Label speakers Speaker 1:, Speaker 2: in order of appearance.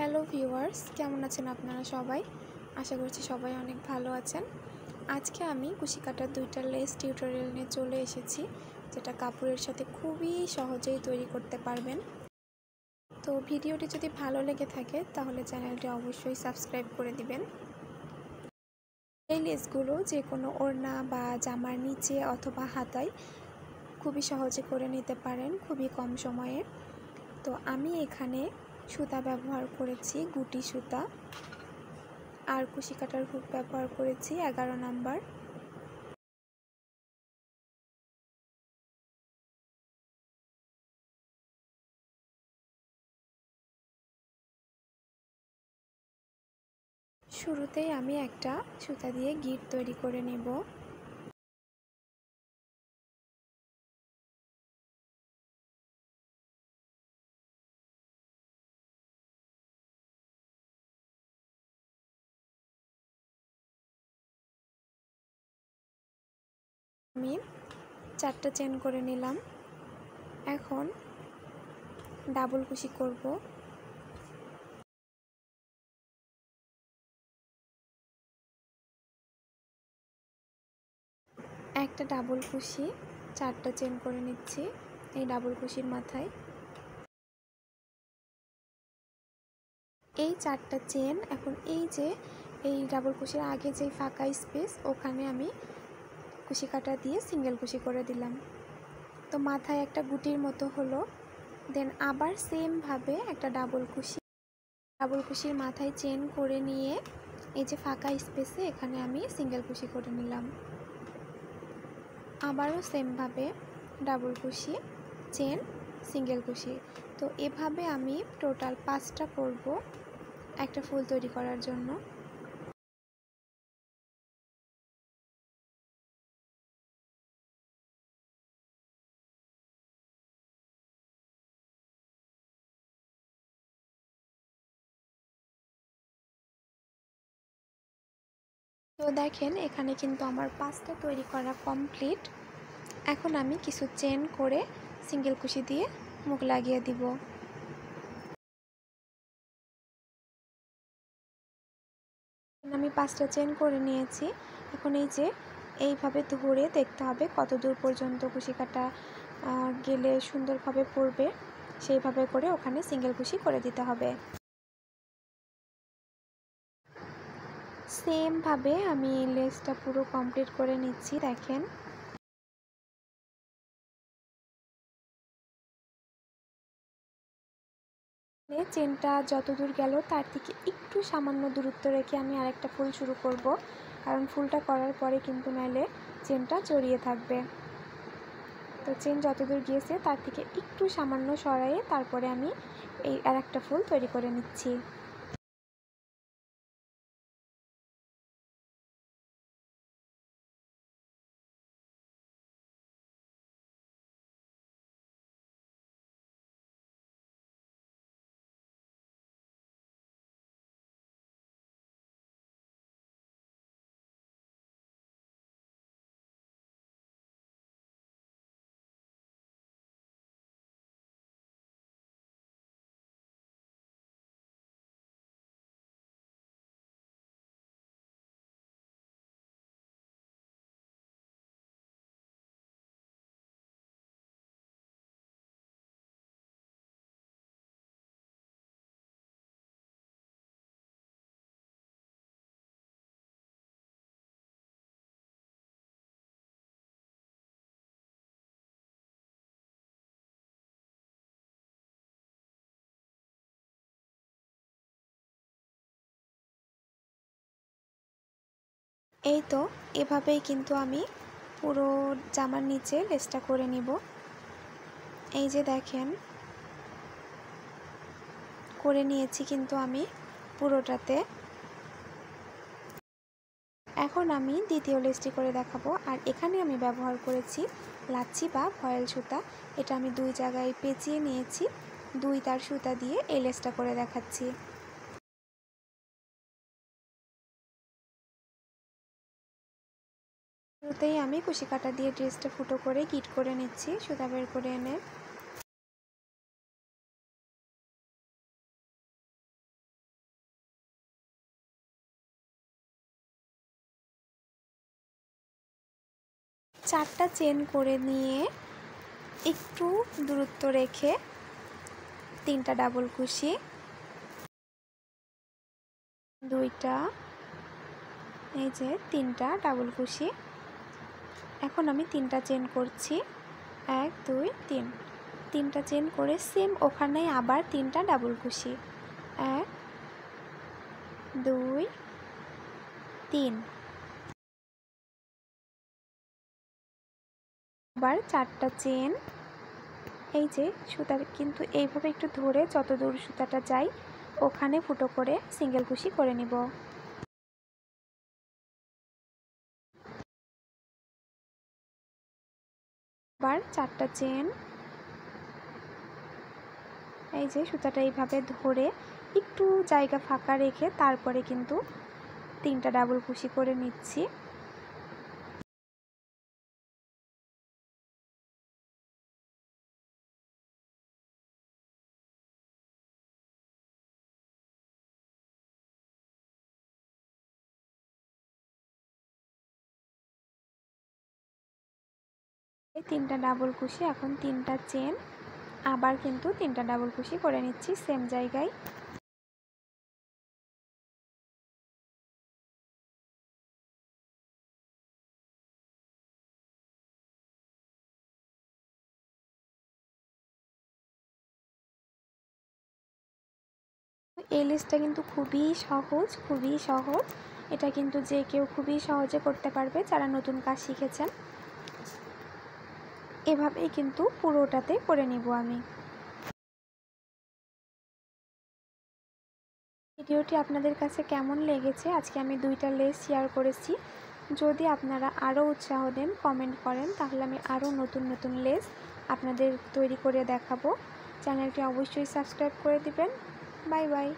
Speaker 1: Hello viewers, কেমন আছেন আপনারা সবাই? আশা করছি সবাই অনেক ভালো আছেন। আজকে আমি কুশি কাটার 2টা লেস টিউটোরিয়াল নিয়ে চলে এসেছি, যেটা কাপড়ের সাথে খুবই সহজেই তৈরি করতে পারবেন। তো ভিডিওটি যদি ভালো লেগে থাকে তাহলে চ্যানেলটি অবশ্যই সাবস্ক্রাইব করে দিবেন। এই লেসগুলো যে কোনো ওড়না বা জামার নিচে অথবা হাতায় খুবই সহজে করে নিতে পারেন, খুবই কম সময়ে। তো আমি এখানে সুতা ব্যবহার করেছি গুটি সুতা, আর কুশি কাটার হুক ব্যবহার করেছি 11 নাম্বার। শুরুতেই আমি একটা সুতা দিয়ে গিট তৈরি করে নেব। আমি 4টা চেন করে নিলাম। এখন ডাবল কুশি করব। একটা ডাবল কুশি 4টা চেন করে নিচ্ছি এই ডাবল কুশির মাথায়। এই 4টা চেন এখন এই ডাবল কুশির আগে যে ফাঁকা স্পেস, ওখানে আমি কুশি কাটা দিয়ে সিঙ্গেল কুশি করে দিলাম। তো মাথায় একটা গুটির মতো হলো। দেন আবার সেমভাবে একটা ডাবল কুশির মাথায় চেন করে নিয়ে এই যে ফাঁকা স্পেসে এখানে আমি সিঙ্গেল কুশি করে নিলাম। আবারও সেমভাবে ডাবল কুশি, চেন, সিঙ্গেল কুশি। তো এভাবে আমি টোটাল 5টা করব একটা ফুল তৈরি করার জন্য। তো দেখেন এখানে কিন্তু আমার 5টা তৈরি করা কমপ্লিট। এখন আমি কিছু চেন করে সিঙ্গেল কুশি দিয়ে মুখ লাগিয়ে দিব। আমি 5টা চেন করে নিয়েছি। এখন এই যে এইভাবে ধরে দেখতে হবে কত দূর পর্যন্ত কুশি কাটা গেলে সুন্দরভাবে পড়বে, সেইভাবে করে ওখানে সিঙ্গেল কুশি করে দিতে হবে। সেমভাবে আমি লেসটা পুরো কমপ্লিট করে নিচ্ছি। দেখেন চেনটা যত দূর গেল তার থেকে একটু সামান্য দূরত্ব রেখে আমি আরেকটা ফুল শুরু করব, কারণ ফুলটা করার পরে কিন্তু নাইলে চেনটা জড়িয়ে থাকবে। তো চেন যত দূর গিয়েছে তার থেকে একটু সামান্য সরাইয়ে তারপরে আমি এই আরেকটা ফুল তৈরি করে নিচ্ছি। এই তো এভাবেই কিন্তু আমি পুরো জামার নিচে লেসটা করে নিব। এই যে দেখেন করে নিয়েছি কিন্তু আমি পুরোটাতে। এখন আমি দ্বিতীয় লেসটি করে দেখাবো। আর এখানে আমি ব্যবহার করেছি লাচ্ছি বা ভয়েল সুতা। এটা আমি 2 জায়গায় পেঁচিয়ে নিয়েছি, 2 তার সুতা দিয়ে এই লেসটা করে দেখাচ্ছি। শুরুতেই আমি কুশি কাটা দিয়ে ড্রেসটা ফুটো করে গিট করে নিচ্ছি সুতা বের করে এনে। 4টা চেন করে নিয়ে একটু দূরত্ব রেখে 3টা ডাবল কুশি, 2টা, এই যে 3টা ডাবল কুশি। এখন আমি 3টা চেন করছি, 1 2 3, 3টা চেন করে সেম ওখানে আবার 3টা ডাবল কুশি, 1 2 3, আবার 4টা চেন। এই যে সুতা কিন্তু এইভাবে একটু ধরে যত দূর সুতাটা যায় ওখানে ফুটো করে সিঙ্গেল কুশি করে নিব। আবার 4টা চেন, এই যে সুতাটা এইভাবে ধরে একটু জায়গা ফাঁকা রেখে তারপরে কিন্তু 3টা ডাবল কুশি করে নিচ্ছি। এই 3টা ডাবল কুশি, এখন 3টা চেন, আবার কিন্তু 3টা ডাবল কুশি করে নিচ্ছি সেম জায়গায়। এই লেসটা কিন্তু খুবই সহজ, এটা কিন্তু যে কেউ খুবই সহজে করতে পারবে যারা নতুন কাজ শিখেছেন। এভাবেই কিন্তু পুরোটাতে করে নিব আমি। ভিডিওটি আপনাদের কাছে কেমন লেগেছে? আজকে আমি 2টা লেস শেয়ার করেছি। যদি আপনারা আরও উৎসাহ দেন, কমেন্ট করেন, তাহলে আমি আরও নতুন লেস আপনাদের তৈরি করে দেখাবো। চ্যানেলটি অবশ্যই সাবস্ক্রাইব করে দিবেন। Bye bye.